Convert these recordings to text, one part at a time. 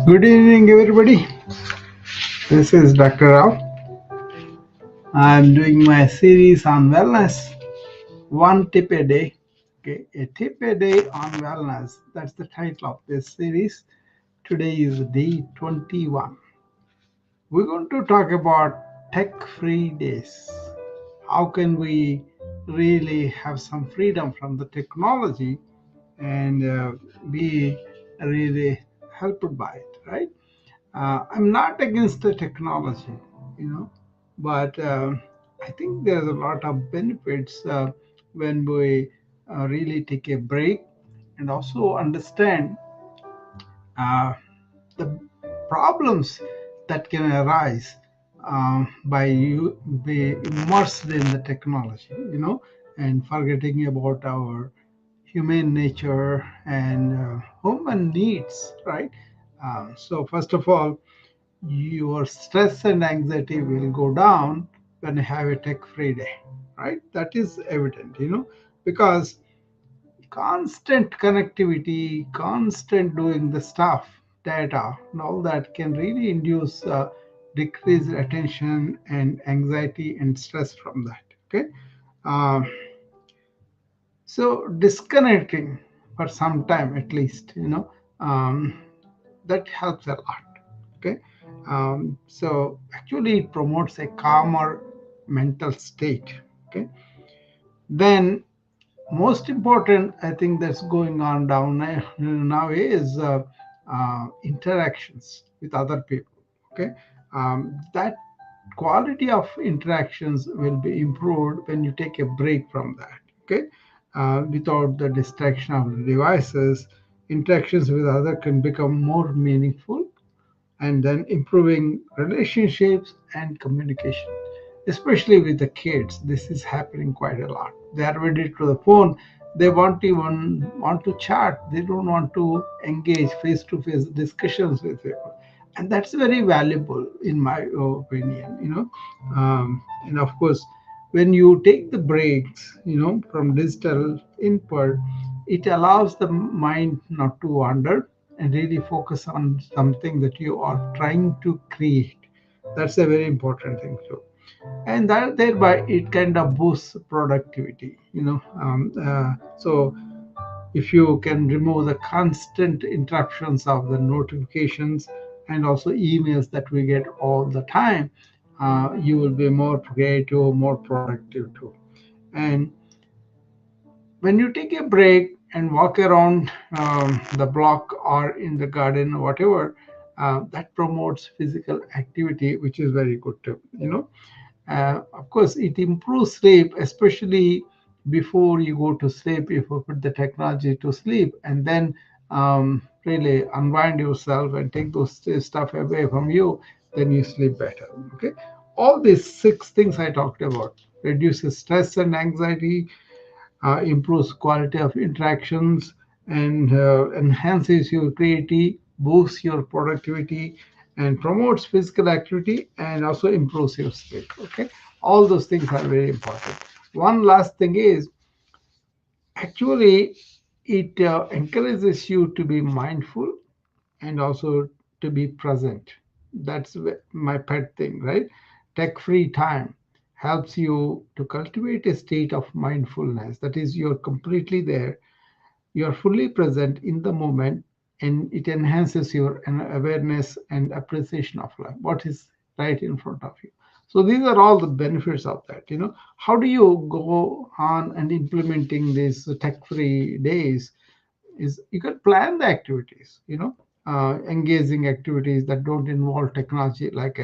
Good evening, everybody. This is Dr. Rao. I'm doing my series on wellness, one tip a day. Okay, a tip a day on wellness. That's the title of this series. Today is day 21. We're going to talk about tech-free days. How can we really have some freedom from the technology and be really helped by it, right? I'm not against the technology, you know, but I think there's a lot of benefits when we really take a break and also understand uh, the problems that can arise by you be immersed in the technology, and forgetting about our human nature and human needs, right? So first of all, your stress and anxiety will go down when you have a tech-free day, right? That is evident, because constant connectivity, constant doing the stuff, data, and all that can really induce decreased attention and anxiety and stress from that. Okay, uh, so disconnecting for some time at least, um, that helps a lot. Okay, so actually it promotes a calmer mental state. Okay, then most important, I think, that's going on down now is interactions with other people. Okay, that quality of interactions will be improved when you take a break from that. Okay, without the distraction of the devices, interactions with other can become more meaningful, and then improving relationships and communication, especially with the kids. This is happening quite a lot. They are ready to the phone. They want even want to chat. They don't want to engage face-to-face discussions with people, and that's very valuable in my opinion. And of course, when you take the breaks, from digital input, it allows the mind not to wander and really focus on something that you are trying to create. That's a very important thing too, and that thereby it kind of boosts productivity. So if you can remove the constant interruptions of the notifications and also emails that we get all the time, you will be more creative, more productive too. And when you take a break and walk around the block or in the garden or whatever, that promotes physical activity, which is very good too. Of course, it improves sleep, especially before you go to sleep. If you put the technology to sleep and then really unwind yourself and take those stuff away from you, then you sleep better. Okay, all these six things I talked about reduces stress and anxiety, improves quality of interactions, and enhances your creativity, boosts your productivity, and promotes physical activity, and also improves your sleep. Okay, all those things are very important. One last thing is, actually, it encourages you to be mindful and also to be present. That's my pet thing, right? Tech free time helps you to cultivate a state of mindfulness. That is, you're completely there, you're fully present in the moment, and it enhances your awareness and appreciation of life, what is right in front of you. So these are all the benefits of that. How do you go on and implementing these tech-free days? Is you can plan the activities, engaging activities that don't involve technology, like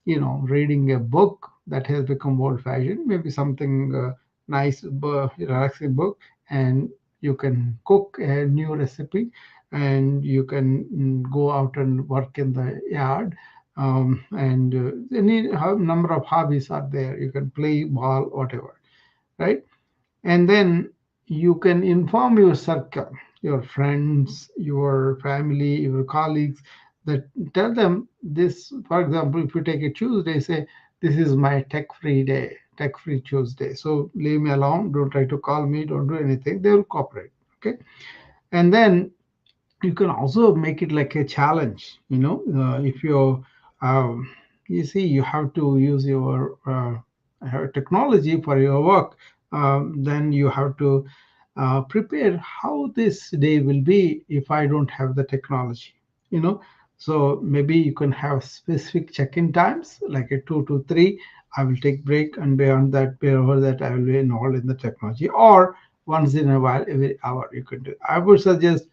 reading a book that has become old fashioned, maybe something nice, relaxing book, and you can cook a new recipe, and you can go out and work in the yard. And any number of hobbies are there. You can play ball, whatever, right? And then you can inform your circle, your friends, your family, your colleagues, that tell them this. For example, if you take a Tuesday, say, this is my tech-free day, tech-free Tuesday, so leave me alone, don't try to call me, don't do anything. They will cooperate. Okay, and then You can also make it like a challenge. If um, you see you have to use your technology for your work, then you have to prepare how this day will be if I don't have the technology. you know so maybe you can have specific check-in times like a 2 to 3. I will take break, and beyond that, before that, I will be involved in the technology, or once in a while, every hour you can do. I would suggest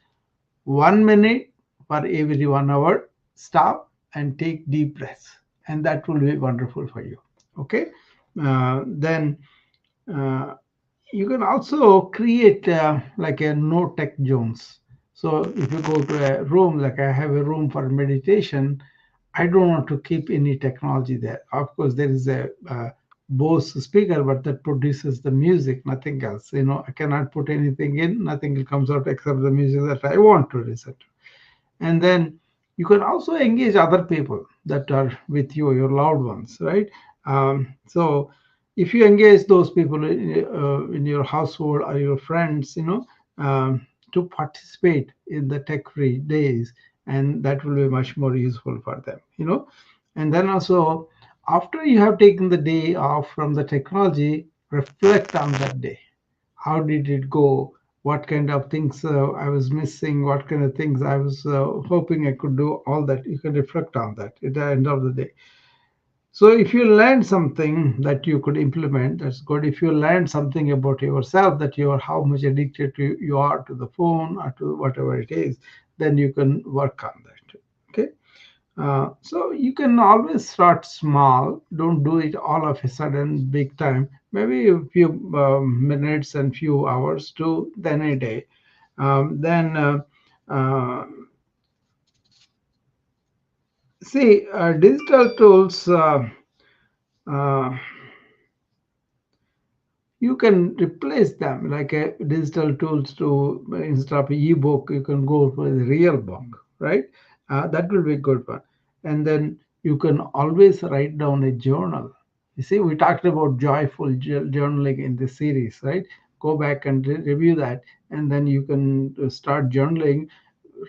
1 minute for every 1 hour. Stop and take deep breaths, and that will be wonderful for you. Okay. Then uh, you can also create like a no tech zones. So if you go to a room, like I have a room for meditation, I don't want to keep any technology there. Of course, there is a Bose speaker, but that produces the music, nothing else. I cannot put anything in, nothing comes out except the music that I want to listen to. And then you can also engage other people that are with you, your loved ones, right? So if you engage those people in your household or your friends, to participate in the tech-free days, and that will be much more useful for them. And then also, after you have taken the day off from the technology, reflect on that day. How did it go? What kind of things I was missing? What kind of things I was hoping I could do? All that you can reflect on that at the end of the day. So if you learn something that you could implement, that's good. If you learn something about yourself, that you are how much addicted you are to the phone or to whatever it is, then you can work on that. Okay. So you can always start small. Don't do it all of a sudden, big time. Maybe a few minutes and few hours to then a day. Then uh, see digital tools. Uh, you can replace them like a digital tools to instead of ebook you can go for the real book, right? That will be a good one. And then you can always write down a journal. You see, we talked about joyful journaling in this series, right? Go back and review that, and then you can start journaling.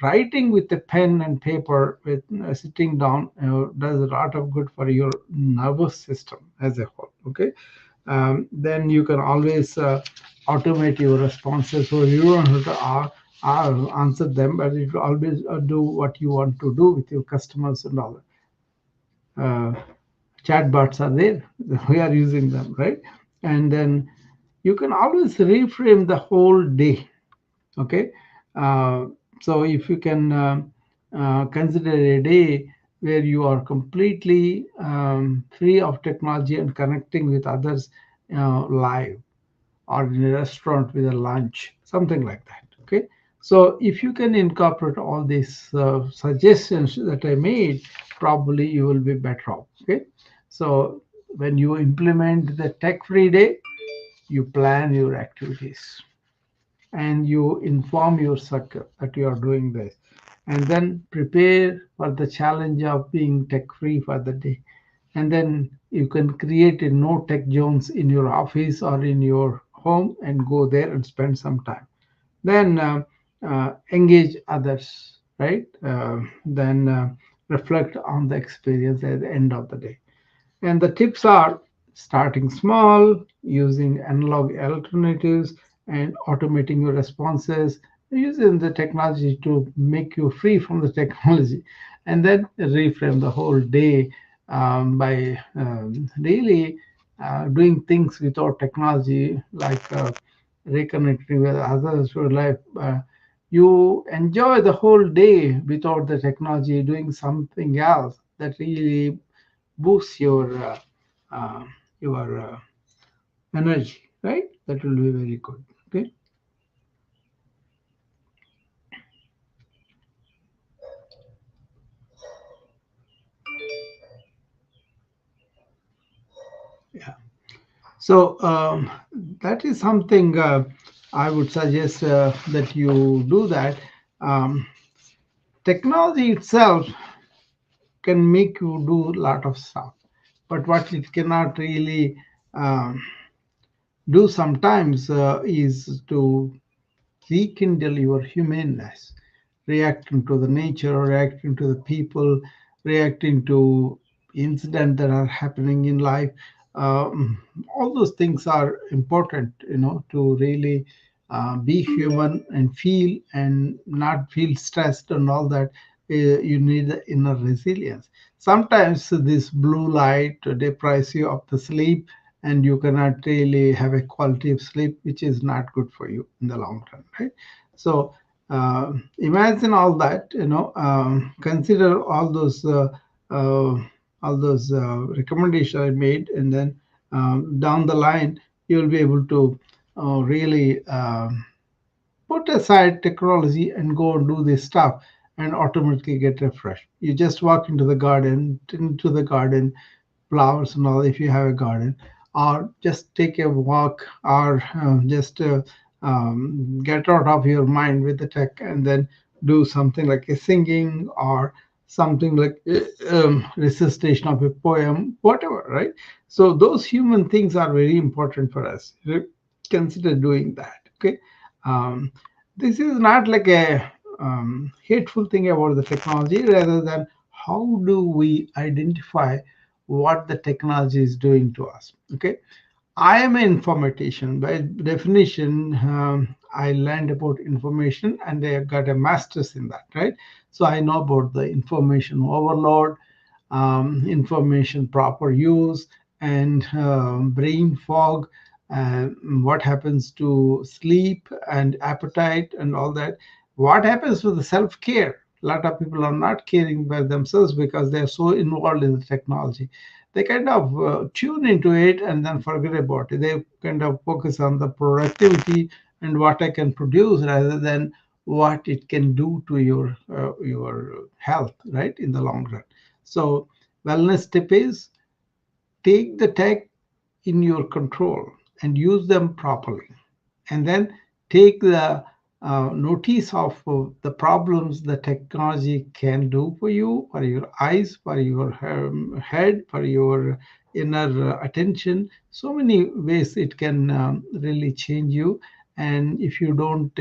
Writing with a pen and paper with sitting down does a lot of good for your nervous system as a whole. Okay. Then you can always automate your responses, so you don't have to answer them, but you always do what you want to do with your customers and all. uh, Chatbots are there. We are using them, right? And then you can always reframe the whole day. Okay. uh, so if you can consider a day where you are completely free of technology and connecting with others live, or in a restaurant with a lunch, something like that. Okay. So if you can incorporate all these suggestions that I made, probably you will be better off. Okay. So when you implement the tech-free day, you plan your activities and you inform your circle that you are doing this, and then prepare for the challenge of being tech free for the day. And then you can create a no tech zones in your office or in your home and go there and spend some time. Then engage others, right? Then reflect on the experience at the end of the day. And the tips are starting small, using analog alternatives, and automating your responses, using the technology to make you free from the technology, and then reframe the whole day by really doing things without technology, like reconnecting with others for life. You enjoy the whole day without the technology, doing something else that really boosts uh, your energy, right? That will be very good. Okay. Yeah. So that is something I would suggest that you do that. Um, Technology itself can make you do a lot of stuff, but what it cannot really um, do sometimes is to rekindle your humanness, reacting to the nature or reacting to the people, reacting to incidents that are happening in life. Um, all those things are important, to really be human and feel and not feel stressed and all that. You need the inner resilience. Sometimes this blue light deprives you of the sleep, and you cannot really have a quality of sleep, which is not good for you in the long run, right? So imagine all that, consider uh, all those recommendations I made, and then down the line you'll be able to really put aside technology and go and do this stuff and automatically get refreshed. You just walk into the garden, flowers and all, if you have a garden, or just take a walk, or just get out of your mind with the tech, and then do something like a singing or something like recitation of a poem, whatever, right? So those human things are very important for us. Consider doing that, okay? um, this is not like a hateful thing about the technology, rather than how do we identify what the technology is doing to us, okay? I am an informatician by definition. I learned about information and I got a master's in that, right? So I know about the information overload, information proper use, and brain fog, what happens to sleep and appetite and all that. What happens to the self care? A lot of people are not caring by themselves because they're so involved in the technology. They kind of tune into it and then forget about it. They kind of focus on the productivity and what I can produce, rather than what it can do to your health, right, in the long run. So wellness tip is, take the tech in your control and use them properly, and then take the notice of the problems the technology can do for your eyes, for your head, for your inner attention. So many ways it can really change you. And if you don't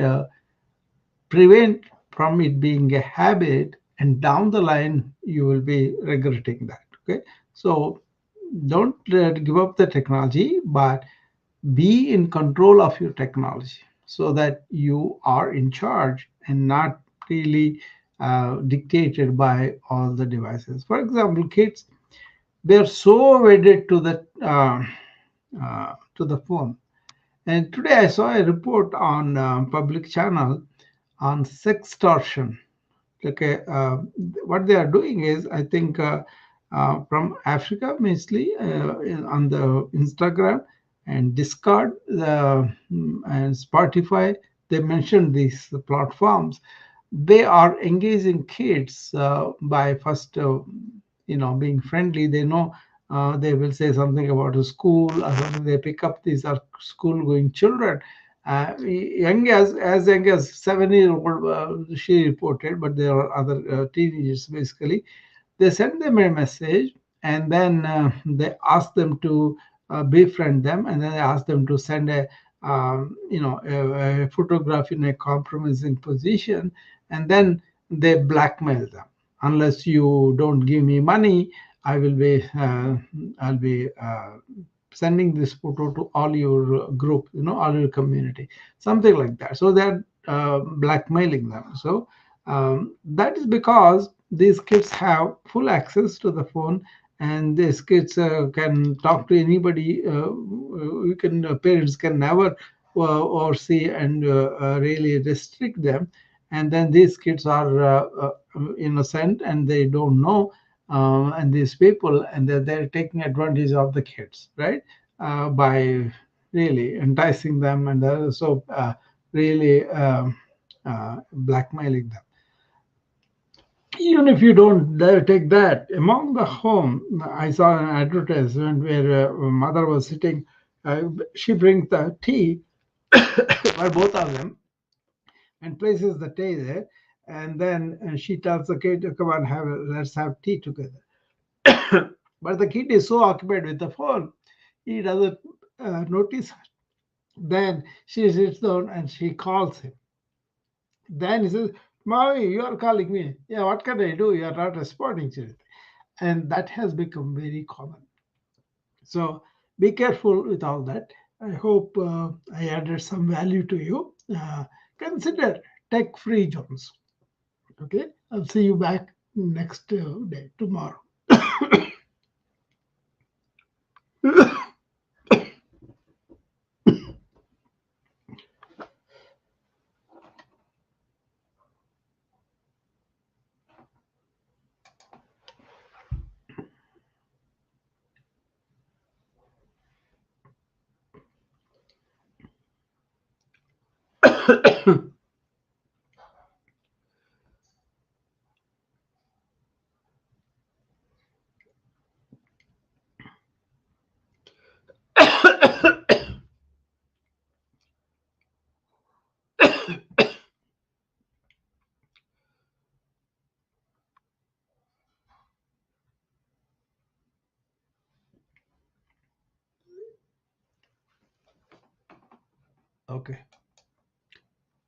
prevent from it being a habit, and down the line you will be regretting that, okay? So don't give up the technology, but be in control of your technology, so that you are in charge and not really dictated by all the devices. For example, kids, they're so wedded to the phone. And today I saw a report on public channel on sextortion. Okay, what they are doing is, I think, from Africa, mostly on the Instagram and Discord, and Spotify. They mentioned these platforms. They are engaging kids by first, being friendly. They know they will say something about a school or something. They pick up, these are school-going children, as young as 7 year old, she reported, but there are other teenagers basically. They send them a message, and then they ask them to befriend them, and then they ask them to send a photograph in a compromising position, and then they blackmail them. Unless you don't give me money, I will be I'll be sending this photo to all your group, all your community, something like that. So they're blackmailing them. So that is because these kids have full access to the phone, and these kids can talk to anybody. Parents can never oversee and really restrict them. And then these kids are innocent, and they don't know, and these people, and they're taking advantage of the kids, right? By really enticing them, and also really blackmailing them. Even if you don't take that, among the home, I saw an advertisement where a mother was sitting. She brings the tea for both of them and places the tea there, and then she tells the kid, "Come on, let's have tea together." But the kid is so occupied with the phone, he doesn't notice her. Then she sits down and she calls him. Then he says, Maui, you are calling me. Yeah, what can I do? You are not responding to it. And that has become very common. So be careful with all that. I hope I added some value to you. Consider tech free zones. Okay, I'll see you back next day, tomorrow. Okay.